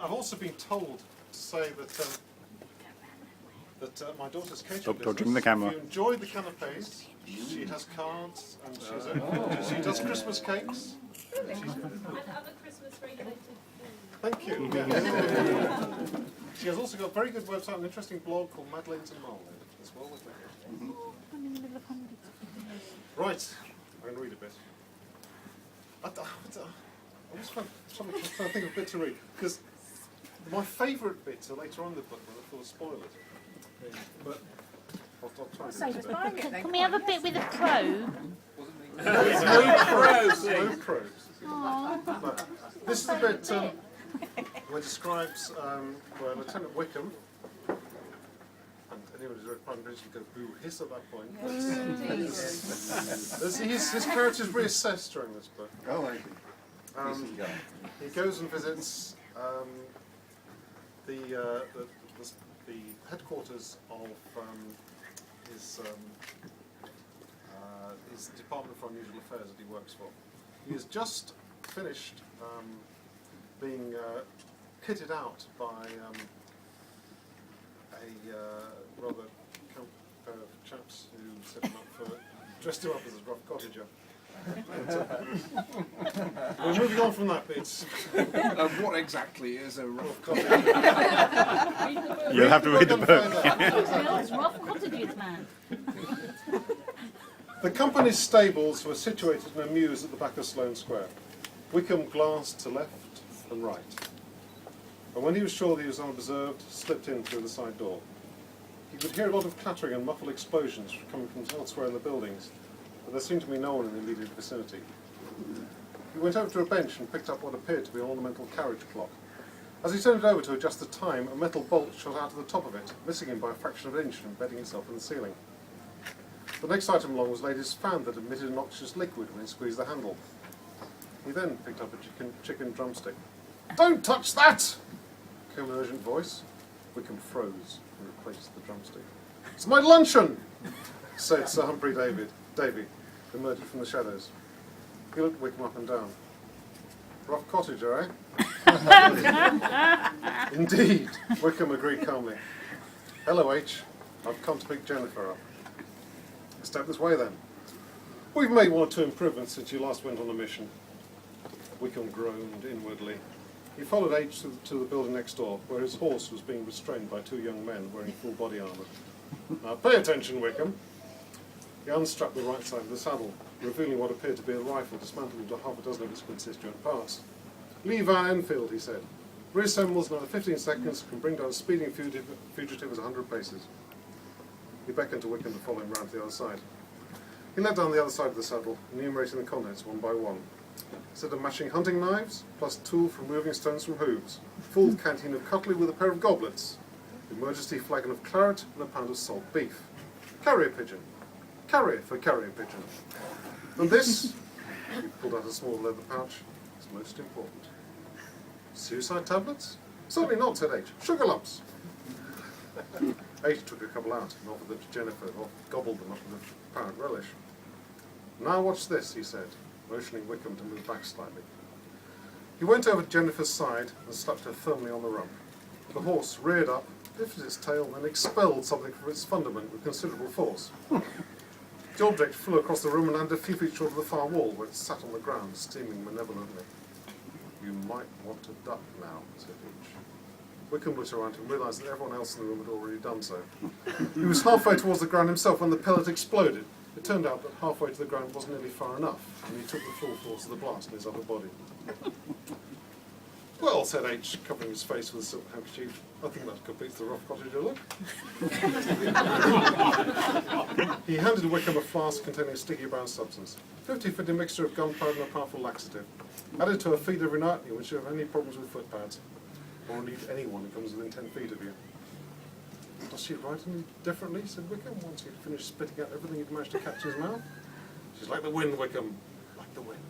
I've also been told to say that my daughter's catering Stop business, dodging the camera. if you enjoyed the canapes, she has cards and she does Christmas cakes. And other Christmas regulated food. Thank you. Yeah. She has also got a very good website, an interesting blog called Madeleine's and Marmalade as well. Right, I'm going to read a bit. I was trying to think of a bit to read, because my favourite bits are later on in the book when I thought of spoilers. But I'll try and do it. Can we have a bit with a probe? No probes. No. This is the bit where it describes where Lieutenant Wickham, and anyone who's read Prime Minister would go boo hiss at that point. His character is reassessed during this book. Oh, I see. He goes and visits the headquarters of his Department for Unusual Affairs that he works for. He has just finished being kitted out by a rather camp pair of chaps who set him up for, dressed him up as a rough cottager. We're moving on from that bit. What exactly is a rough cottager? You'll have to read the book. It's rough cottages, man. The company's stables were situated in a mews at the back of Sloane Square. Wickham glanced to left and right, and when he was sure that he was unobserved, slipped in through the side door. He could hear a lot of clattering and muffled explosions coming from elsewhere in the buildings, but there seemed to be no one in the immediate vicinity. He went over to a bench and picked up what appeared to be an ornamental carriage clock. As he turned it over to adjust the time, a metal bolt shot out of the top of it, missing him by a fraction of an inch and embedding itself in the ceiling. The next item along was a lady's fan that emitted a noxious liquid when he squeezed the handle. He then picked up a chicken drumstick. "Don't touch that!" came an urgent voice. Wickham froze and replaced the drumstick. "It's my luncheon!" said Sir Humphrey Davy, emerging from the shadows. He looked Wickham up and down. "Rough cottager, eh?" "Indeed," Wickham agreed calmly. "Hello, H. I've come to pick Jennifer up." "Step this way, then. We've made one or two improvements since you last went on a mission." Wickham groaned inwardly. He followed H to the building next door, where his horse was being restrained by two young men wearing full body armour. "Now pay attention, Wickham." He unstrapped the right side of the saddle, revealing what appeared to be a rifle dismantled into half a dozen of its constituent parts. "Lee Van Enfield," he said. "Reassembles in another 15 seconds, can bring down a speeding fugitive at 100 paces. He beckoned to Wickham to follow him round to the other side. He led down the other side of the saddle, enumerating the contents one by one. A set of matching hunting knives, plus tool for removing stones from hooves, full canteen of cutlery with a pair of goblets, emergency flagon of claret and a pound of salt beef. Carrier pigeon. Carrier for carrier pigeon. And this, he pulled out a small leather pouch, is most important. Suicide tablets? Certainly not, said H. Sugar lumps. H took a couple out and offered them to Jennifer, who gobbled them up with apparent relish. "Now watch this," he said, motioning Wickham to move back slightly. He went over to Jennifer's side and slapped her firmly on the rump. The horse reared up, lifted its tail, and expelled something from its fundament with considerable force. The object flew across the room and landed a few feet short of the far wall, where it sat on the ground, steaming malevolently. "You might want to duck now," said H. Wickham looked around and realised that everyone else in the room had already done so. He was halfway towards the ground himself when the pellet exploded. It turned out that halfway to the ground wasn't nearly far enough, and he took the full force of the blast in his upper body. "Well," said H, covering his face with a silk handkerchief, "I think that completes the rough cottager look." He handed Wickham a flask containing a sticky brown substance. 50-50 mixture of gunpowder and a powerful laxative. Added to a feed every night, you won't have any problems with footpads, or indeed anyone who comes within 10 feet of you. "Does she write any differently?" said Wickham, once he'd finished spitting out everything he'd managed to catch in his mouth. "She's like the wind, Wickham, like the wind."